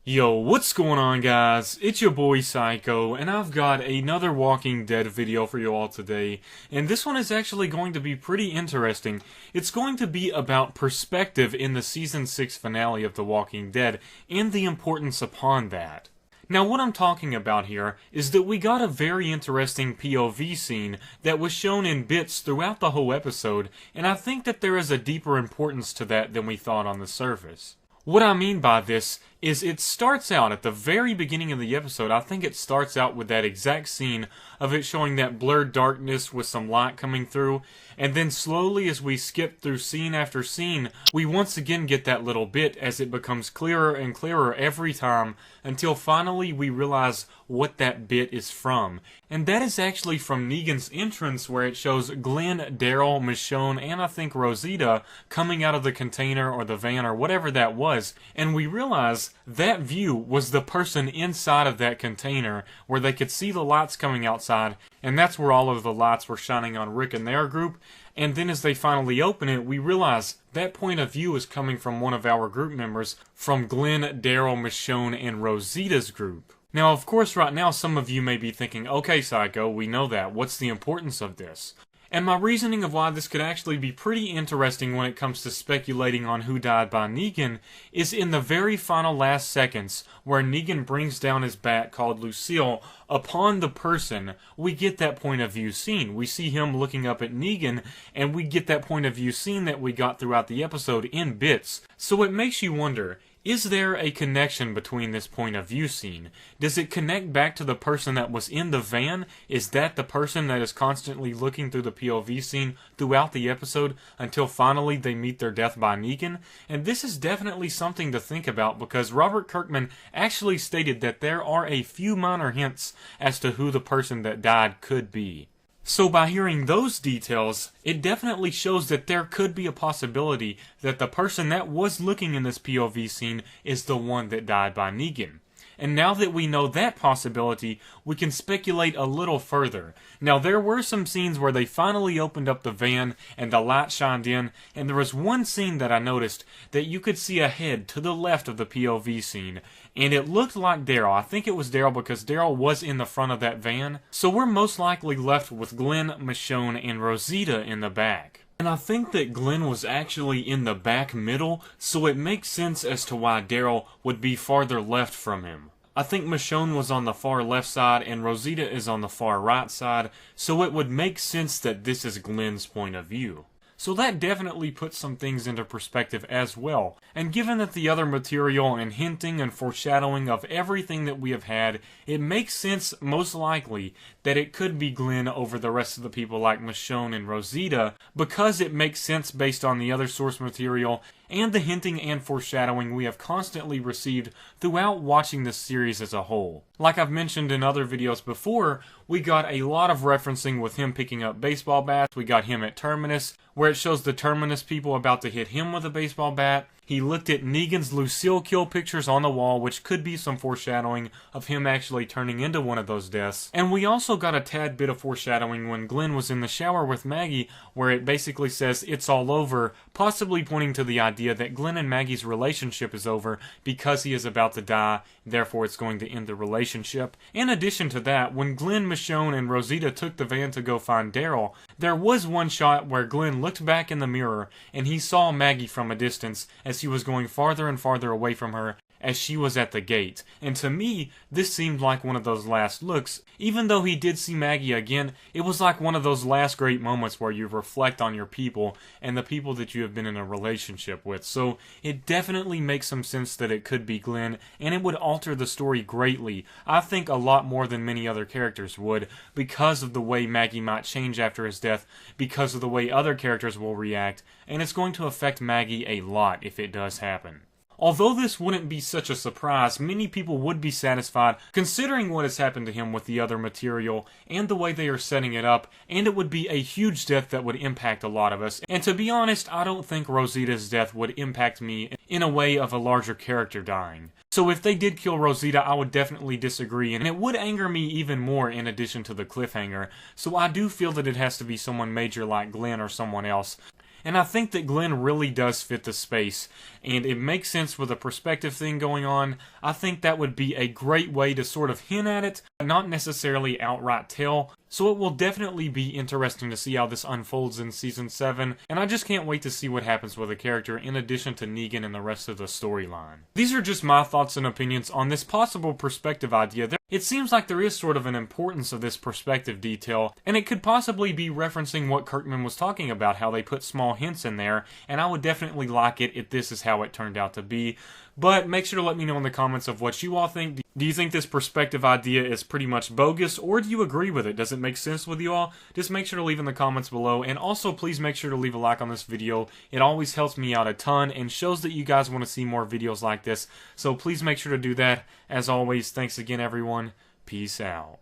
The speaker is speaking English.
Yo, what's going on, guys? It's your boy Psycho, and I've got another Walking Dead video for you all today, and this one is actually going to be pretty interesting. It's going to be about perspective in the Season 6 finale of The Walking Dead, and the importance upon that. Now, what I'm talking about here is that we got a very interesting POV scene that was shown in bits throughout the whole episode, and I think that there is a deeper importance to that than we thought on the surface. What I mean by this is it starts out at the very beginning of the episode. I think it starts out with that exact scene of it showing that blurred darkness with some light coming through, and then slowly as we skip through scene after scene, we once again get that little bit as it becomes clearer and clearer every time until finally we realize what that bit is from. And that is actually from Negan's entrance, where it shows Glenn, Daryl, Michonne, and I think Rosita coming out of the container or the van or whatever that was, and we realize that view was the person inside of that container where they could see the lights coming outside, and that's where all of the lights were shining on Rick and their group. And then as they finally open it, we realize that point of view is coming from one of our group members, from Glenn, Daryl, Michonne, and Rosita's group. Now, of course, right now some of you may be thinking, okay, Psycho, we know that. What's the importance of this? And my reasoning of why this could actually be pretty interesting when it comes to speculating on who died by Negan is in the very final last seconds where Negan brings down his bat called Lucille upon the person. We get that point of view scene. We see him looking up at Negan, and we get that point of view scene that we got throughout the episode in bits. So it makes you wonder, is there a connection between this point of view scene? Does it connect back to the person that was in the van? Is that the person that is constantly looking through the POV scene throughout the episode until finally they meet their death by Negan? And this is definitely something to think about, because Robert Kirkman actually stated that there are a few minor hints as to who the person that died could be. So by hearing those details, it definitely shows that there could be a possibility that the person that was looking in this POV scene is the one that died by Negan. And now that we know that possibility, we can speculate a little further. Now, there were some scenes where they finally opened up the van and the light shined in, and there was one scene that I noticed that you could see a head to the left of the POV scene, and it looked like Daryl. I think it was Daryl because Daryl was in the front of that van. So we're most likely left with Glenn, Michonne, and Rosita in the back. And I think that Glenn was actually in the back middle, so it makes sense as to why Daryl would be farther left from him. I think Michonne was on the far left side and Rosita is on the far right side, so it would make sense that this is Glenn's point of view. So that definitely puts some things into perspective as well. And given that the other material and hinting and foreshadowing of everything that we have had, it makes sense, most likely, that it could be Glenn over the rest of the people like Michonne and Rosita, because it makes sense based on the other source material and the hinting and foreshadowing we have constantly received throughout watching this series as a whole. Like I've mentioned in other videos before, we got a lot of referencing with him picking up baseball bats. We got him at Terminus, where it shows the Terminus people about to hit him with a baseball bat. He looked at Negan's Lucille kill pictures on the wall, which could be some foreshadowing of him actually turning into one of those deaths. And we also got a tad bit of foreshadowing when Glenn was in the shower with Maggie, where it basically says it's all over, possibly pointing to the idea that Glenn and Maggie's relationship is over because he is about to die, therefore it's going to end the relationship. In addition to that, when Glenn, Michonne, and Rosita took the van to go find Daryl, there was one shot where Glenn looked back in the mirror and he saw Maggie from a distance as he was going farther and farther away from her as she was at the gate. And to me, this seemed like one of those last looks. Even though he did see Maggie again, it was like one of those last great moments where you reflect on your people and the people that you have been in a relationship with. So it definitely makes some sense that it could be Glenn, and it would alter the story greatly. I think a lot more than many other characters would, because of the way Maggie might change after his death, because of the way other characters will react, and it's going to affect Maggie a lot if it does happen. Although this wouldn't be such a surprise, many people would be satisfied considering what has happened to him with the other material and the way they are setting it up, and it would be a huge death that would impact a lot of us. And to be honest, I don't think Rosita's death would impact me in a way of a larger character dying. So if they did kill Rosita, I would definitely disagree, and it would anger me even more in addition to the cliffhanger. So I do feel that it has to be someone major like Glenn or someone else. And I think that Glenn really does fit the space, and it makes sense with a perspective thing going on. I think that would be a great way to sort of hint at it, but not necessarily outright tell. So it will definitely be interesting to see how this unfolds in Season 7, and I just can't wait to see what happens with the character in addition to Negan and the rest of the storyline. These are just my thoughts and opinions on this possible perspective idea. It seems like there is sort of an importance of this perspective detail, and it could possibly be referencing what Kirkman was talking about, how they put small hints in there, and I would definitely like it if this is how it turned out to be. But make sure to let me know in the comments of what you all think. Do you think this perspective idea is pretty much bogus, or do you agree with it? Does it make sense with you all? Just make sure to leave in the comments below, and also please make sure to leave a like on this video. It always helps me out a ton and shows that you guys want to see more videos like this, so please make sure to do that. As always, thanks again everyone. Peace out.